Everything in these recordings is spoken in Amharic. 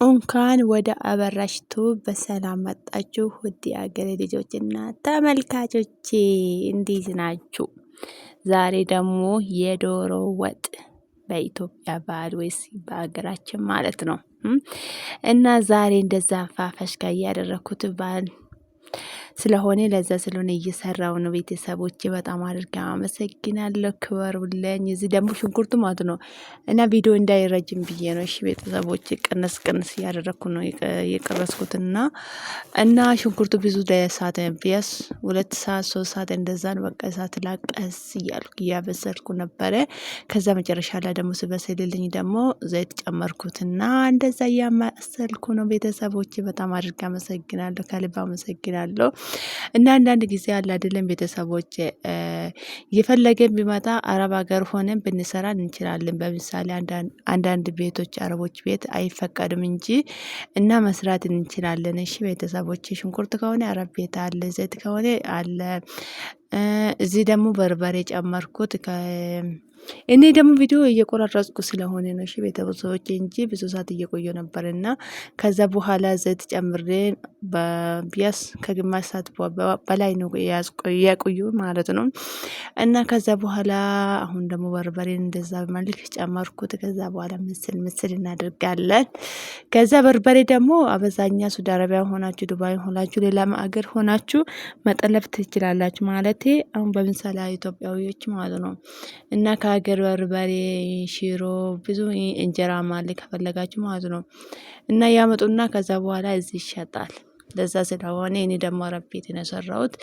እንኳን ወደ አበራሽቱ በሰላም መጣችሁ ውድ የአገሬ ልጆችና ተመልካቾቼ እንዴት ናችሁ? ዛሬ ደግሞ የዶሮ ወጥ በኢትዮጵያ ባህል ወይስ በአገራችን ማለት ነው እና ዛሬ እንደዛ ፋፈሽ ጋር እያደረኩት ባህል ስለሆነ ለዛ ስለሆነ እየሰራው ነው። ቤተሰቦቼ በጣም አድርጌ አመሰግናለሁ። ክበሩልኝ። እዚህ ደግሞ ሽንኩርቱ ማለት ነው እና ቪዲዮ እንዳይረጅም ብዬ ነው። እሺ ቤተሰቦቼ ቅንስ እያደረኩ ነው የቀረስኩትና እና ሽንኩርቱ ብዙ ሰዓት ቢያስ 2 ሰዓት 3 ሰዓት እንደዛ ነው። በቃ እሳት ላቀስ እያልኩ እያበሰልኩ ነበረ። ከዛ መጨረሻ ላይ ደግሞ ስበስልልኝ ደግሞ ዘይት ጨመርኩትና እንደዛ እያማሰልኩ ነው። ቤተሰቦቼ በጣም አድርጌ አመሰግናለሁ። ከልብ አመሰግናለሁ። እና አንዳንድ ጊዜ አለ አይደለም ቤተሰቦች የፈለገን ቢመጣ አረብ ሀገር ሆነን ብንሰራ እንችላለን። በምሳሌ አንዳንድ ቤቶች አረቦች ቤት አይፈቀድም እንጂ እና መስራት እንችላለን። እሺ ቤተሰቦች ሽንኩርት ከሆነ አረብ ቤት አለ፣ ዘይት ከሆነ አለ። እዚህ ደግሞ በርበሬ ጨመርኩት። እኔ ደግሞ ቪዲዮ እየቆራረጥኩ ስለሆነ ነው። እሺ ቤተሰቦቼ እንጂ ብዙ ሰዓት እየቆየሁ ነበርና ከዛ በኋላ ዘይት ጨምሬ በቢያስ ከግማሽ ሰዓት በላይ ነው ያቆየሁ ማለት ነው። እና ከዛ በኋላ አሁን ደግሞ በርበሬን እንደዛ መልክ ጨመርኩት። ከዛ በኋላ ምስል እናደርጋለን። ከዛ በርበሬ ደግሞ አበዛኛ ሳውዲ አረቢያ ሆናችሁ ዱባይ ሆናችሁ ሌላም አገር ሆናችሁ መጠለብ ትችላላችሁ። ማለቴ አሁን በምሳሌ ኢትዮጵያዊዎች ማለት ነው እና ከሀገር በርበሬ ሽሮ ብዙ እንጀራ ማለ ከፈለጋችሁ ማለት ነው እና ያመጡና ከዛ በኋላ እዚህ ይሸጣል። ለዛ ስለሆነ እኔ ደግሞ አረብ ቤት ነው የሰራሁት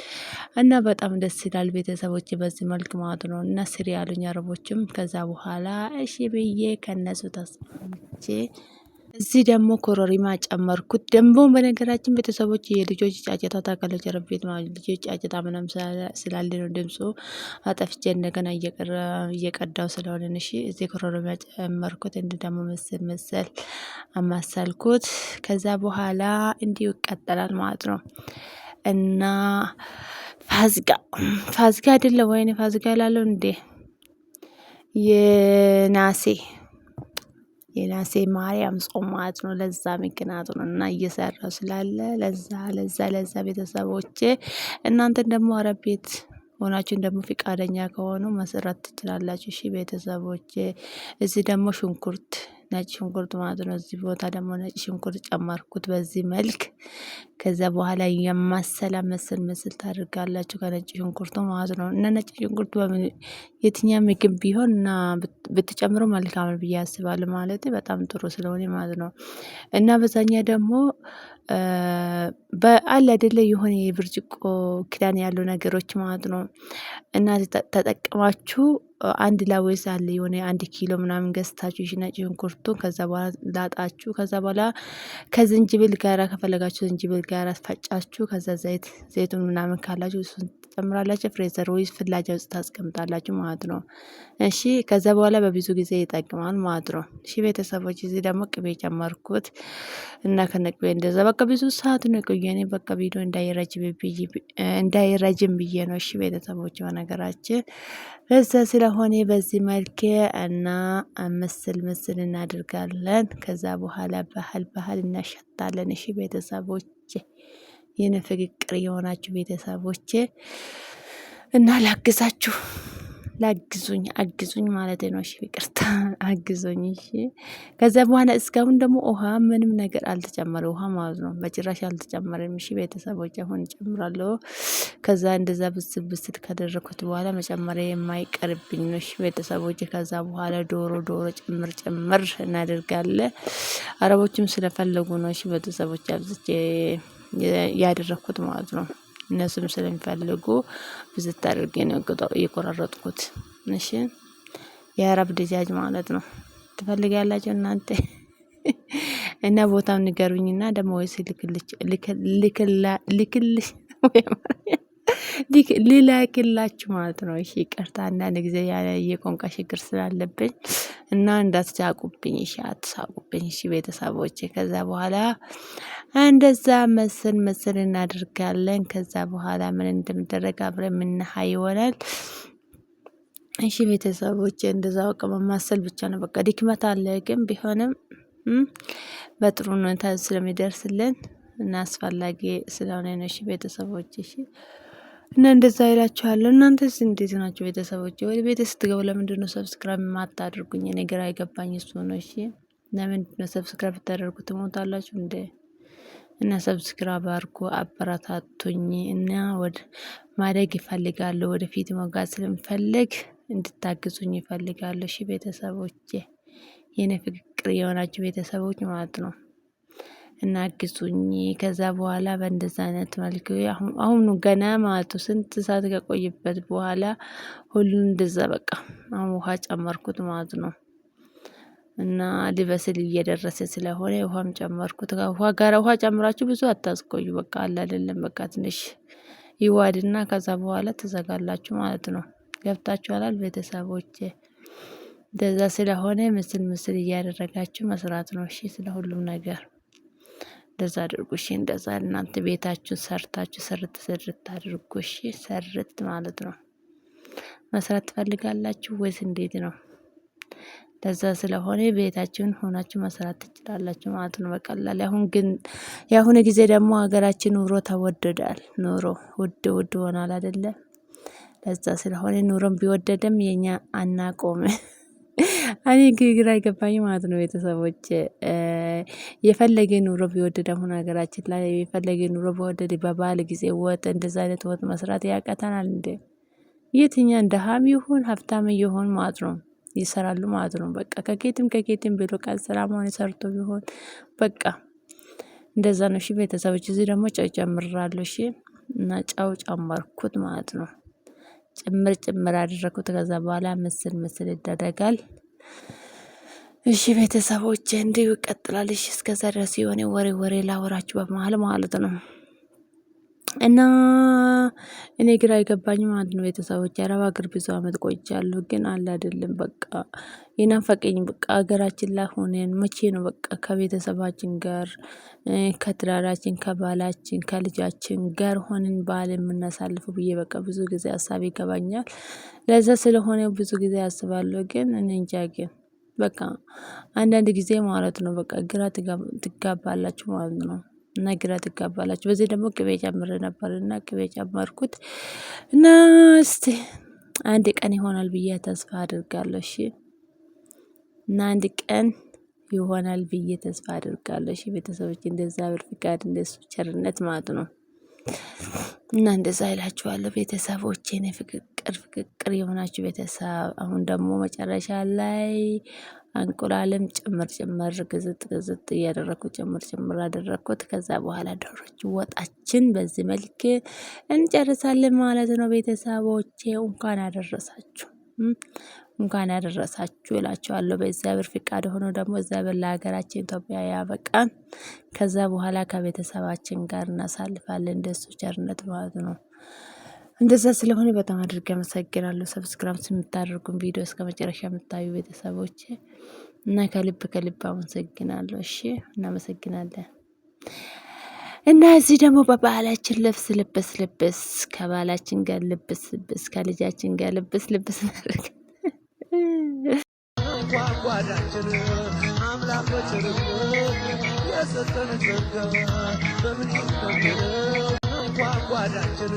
እና በጣም ደስ ይላል። ቤተሰቦቼ በዚህ መልክ ማለት ነው እና ስሪ ያሉኝ አረቦችም ከዛ በኋላ እሺ ብዬ ከነሱ ተስማምቼ እዚህ ደግሞ ኮረሪማ ጨመርኩት። ደግሞ በነገራችን ቤተሰቦች የልጆች ጫጫታ ታውቃለች። አረብ ቤት ማለት ልጆች ጫጫታ ምናምን ስላለ ነው ድምፁ አጠፍቼ እንደገና እየቀዳው ስለሆነ እሺ እዚህ ኮረሪማ ጨመርኩት። እንዲህ ደግሞ ምስል አማሰልኩት። ከዛ በኋላ እንዲሁ ይቀጥላል ማለት ነው እና ፋዝጋ አይደለም ወይኔ ፋዝጋ እላለሁ እንዴ የናሴ ማርያም ጾም ማለት ነው። ለዛ ምክንያት ነው እና እየሰራሁ ስላለ ለዛ ቤተሰቦቼ እናንተን ደግሞ አረብ ቤት ሆናችሁን ደግሞ ፍቃደኛ ከሆኑ መስራት ትችላላችሁ። እሺ ቤተሰቦቼ እዚህ ደግሞ ሽንኩርት ነጭ ሽንኩርት ማለት ነው። እዚህ ቦታ ደግሞ ነጭ ሽንኩርት ጨመርኩት በዚህ መልክ። ከዛ በኋላ መስል ታደርጋላችሁ ከነጭ ሽንኩርቱ ማለት ነው እና ነጭ ሽንኩርት የትኛውም ምግብ ቢሆን እና ብትጨምሩ መልካም ነው ብዬ አስባለሁ። ማለት በጣም ጥሩ ስለሆነ ማለት ነው እና በዛኛ ደግሞ በአል አይደለ የሆነ የብርጭቆ ክዳን ያለው ነገሮች ማለት ነው እና ተጠቅማችሁ አንድ ላዌስ አለ የሆነ 1 ኪሎ ምናምን ገዝታችሁ ነጭ ሽንኩርቱን ከዛ በኋላ ላጣችሁ ከዛ በኋላ ከዝንጅብል ጋራ ከፈለጋችሁ ዝንጅብል ጋራ ፈጫችሁ ከዛ ዘይቱን ምናምን ካላችሁ እሱን ትጨምራላችሁ። ፍሬዘር ወይስ ፍላጃ ውስጥ ታስቀምጣላችሁ ማለት ነው። እሺ ከዛ በኋላ በብዙ ጊዜ ይጠቅማል ማለት ነው። እሺ ቤተሰቦች እዚህ ደግሞ ቅቤ ጨመርኩት እና ከነቅቤ እንደዛ በቃ ብዙ ሰዓት ነው የቆየው። እኔ በቃ ቪዲዮ እንዳይረጅም ብዬ ነው። እሺ ቤተሰቦች በነገራችን በዛ ስለሆነ በዚህ መልክ እና ምስል እናደርጋለን። ከዛ በኋላ ባህል እናሸታለን። እሺ ቤተሰቦቼ የኔ ፍቅር የሆናችሁ ቤተሰቦቼ እና አግዙኝ ማለት ነው። እሺ ይቅርታ አግዙኝ። እሺ ከዛ በኋላ እስካሁን ደግሞ ውሃ ምንም ነገር አልተጨመረ ውሃ ማለት ነው በጭራሽ አልተጨመረም። እሺ ቤተሰቦች አሁን እጨምራለሁ። ከዛ እንደዛ ብስል ካደረኩት በኋላ መጨመሪያ የማይቀርብኝ ነው። እሺ ቤተሰቦች ከዛ በኋላ ዶሮ ጭምር እናደርጋለን። አረቦችም ስለፈለጉ ነው። እሺ ቤተሰቦች አብዝቼ ያደረኩት ማለት ነው። እነሱም ስለሚፈልጉ ብዝት አድርጌ ነው የቆራረጥኩት። እሺ የአረብ ድጃጅ ማለት ነው። ትፈልጋላችሁ እናንተ እና ቦታውን ንገሩኝና ደግሞ ወይስ ልላክላችሁ ማለት ነው። እሺ ይቅርታ አንዳንድ ጊዜ ያለ የቋንቋ ችግር ስላለብኝ እና እንዳትሳቁብኝ። እሺ አትሳቁብኝ። እሺ ቤተሰቦቼ ከዛ በኋላ እንደዛ መስል እናደርጋለን። ከዛ በኋላ ምን እንደሚደረግ አብረን የምናይ ይሆናል። እሺ ቤተሰቦቼ እንደዛ በቃ ማማሰል ብቻ ነው። በቃ ድክመት አለ ግን ቢሆንም በጥሩ ሁኔታ ስለሚደርስልን እና አስፈላጊ ስለሆነ ነው። እሺ ቤተሰቦች እሺ እና እንደዛ ይላችኋለሁ። እናንተስ እንዴት ናችሁ ቤተሰቦች? ወደ ቤት ስትገቡ ለምንድነው ሰብስክራይብ የማታደርጉኝ? እኔ ግራ የገባኝ እሱ ነው። እሺ ለምንድነው ሰብስክራይብ ብታደርጉ ትሞታላችሁ እንዴ? እና ሰብስክራይብ አድርጉ፣ አበረታቱኝ እና ወደ ማደግ ይፈልጋለሁ። ወደፊት መጓዝ ስለምፈልግ እንድታግዙኝ ይፈልጋለሁ። እሺ ቤተሰቦቼ የኔ ፍቅር የሆናችሁ ቤተሰቦች ማለት ነው። እና አግዙኝ። ከዛ በኋላ በእንደዛ አይነት መልኩ አሁን ገና ማለት ነው ስንት ሰዓት ከቆይበት በኋላ ሁሉን እንደዛ በቃ አሁን ውሃ ጨመርኩት ማለት ነው። እና ሊበስል እየደረሰ ስለሆነ ውሃም ጨመርኩት። ውሃ ጨምራችሁ ብዙ አታስቆዩ። በቃ አለ አይደለም በቃ ትንሽ ይዋድና ከዛ በኋላ ትዘጋላችሁ ማለት ነው። ገብታችኋል ቤተሰቦቼ? እንደዛ ስለሆነ ምስል እያደረጋችሁ መስራት ነው። እሺ ስለ ሁሉም ነገር እንደዛ አድርጉ። እሺ እንደዛ እናንተ ቤታችሁ ሰርታችሁ ስርት አድርጉ። እሺ ሰርት ማለት ነው። መስራት ትፈልጋላችሁ ወይስ እንዴት ነው? ለዛ ስለሆነ ቤታችሁን ሆናችሁ መስራት ትችላላችሁ ማለት ነው በቀላል። አሁን ግን የአሁኑ ጊዜ ደግሞ ሀገራችን ኑሮ ተወደዳል። ኑሮ ውድ ሆኗል አይደለ? ለዛ ስለሆነ ኑሮም ቢወደድም የኛ አናቆም። እኔ ግራ አይገባኝ ማለት ነው ቤተሰቦች። የፈለገ ኑሮ ቢወደድ አሁን ሀገራችን ላይ የፈለገ ኑሮ ቢወደድ በበዓል ጊዜ ወጥ እንደዛ አይነት ወጥ መስራት ያቀተናል እንዴ? የትኛው ደሃም ይሁን ሀብታም ይሁን ማለት ነው ይሰራሉ ማለት ነው። በቃ ከኬትም ብሎ ቀን ስራ መሆን ሰርቶ ቢሆን በቃ እንደዛ ነው። እሺ ቤተሰቦች እዚህ ደግሞ ጨው ጨምራለሁ። እሺ እና ጨው ጨመርኩት ማለት ነው። ጭምር አደረኩት። ከዛ በኋላ ምስል ይደረጋል። እሺ ቤተሰቦች እንዲሁ ይቀጥላል። እሺ እስከዛ ድረስ የሆነ ወሬ ላወራችሁ በመሃል ማለት ነው። እና እኔ ግራ የገባኝ ማለት ነው ቤተሰቦች አረብ ሀገር ብዙ አመት ቆይቻለሁ። ግን አለ አይደለም በቃ የናፈቀኝ በቃ ሀገራችን ላይ ሆነን መቼ ነው በቃ ከቤተሰባችን ጋር ከትዳራችን ከባላችን ከልጃችን ጋር ሆነን በዓል የምናሳልፈው ብዬ በቃ ብዙ ጊዜ ሀሳብ ይገባኛል። ለዛ ስለሆነ ብዙ ጊዜ አስባለሁ። ግን እኔ እንጃ ግን በቃ አንዳንድ ጊዜ ማለት ነው በቃ ግራ ትጋባላችሁ ማለት ነው። እና ግራ ትጋባላችሁ። በዚህ ደግሞ ቅቤ ጨምሬ ነበርና ቅቤ ጨመርኩት እና እስቲ አንድ ቀን ይሆናል ብዬ ተስፋ አደርጋለሁ። እሺ እና አንድ ቀን ይሆናል ብዬ ተስፋ አደርጋለሁ። እሺ ቤተሰቦች እንደዛ ፍቃድ እንደሱ ቸርነት ማለት ነው። እና እንደዛ ይላችኋለሁ ቤተሰቦቼ እኔ ፍቅር የሆናችሁ ቤተሰብ። አሁን ደግሞ መጨረሻ ላይ እንቁላልም ጭምር ግዝት እያደረኩት ጭምር አደረኩት። ከዛ በኋላ ዶሮች ወጣችን በዚህ መልክ እንጨርሳለን ማለት ነው ቤተሰቦቼ። እንኳን ያደረሳችሁ እላችኋለሁ። በእግዚአብሔር ፍቃድ ሆኖ ደግሞ እግዚአብሔር ለሀገራችን ኢትዮጵያ ያበቃን። ከዛ በኋላ ከቤተሰባችን ጋር እናሳልፋለን እንደሱ ቸርነት ማለት ነው። እንደዛ ስለሆነ በጣም አድርጌ አመሰግናለሁ። ሰብስክራይብ የምታደርጉን ቪዲዮ እስከመጨረሻ የምታዩ ቤተሰቦቼ እና ከልብ አመሰግናለሁ። እሺ እናመሰግናለን። እና እዚህ ደግሞ በባህላችን ልብስ ከባህላችን ጋር ልብስ ከልጃችን ጋር ልብስ እናደርግ ጓጓዳችን አምላክ የሰጠን ጸጋ በምን ጓጓዳችን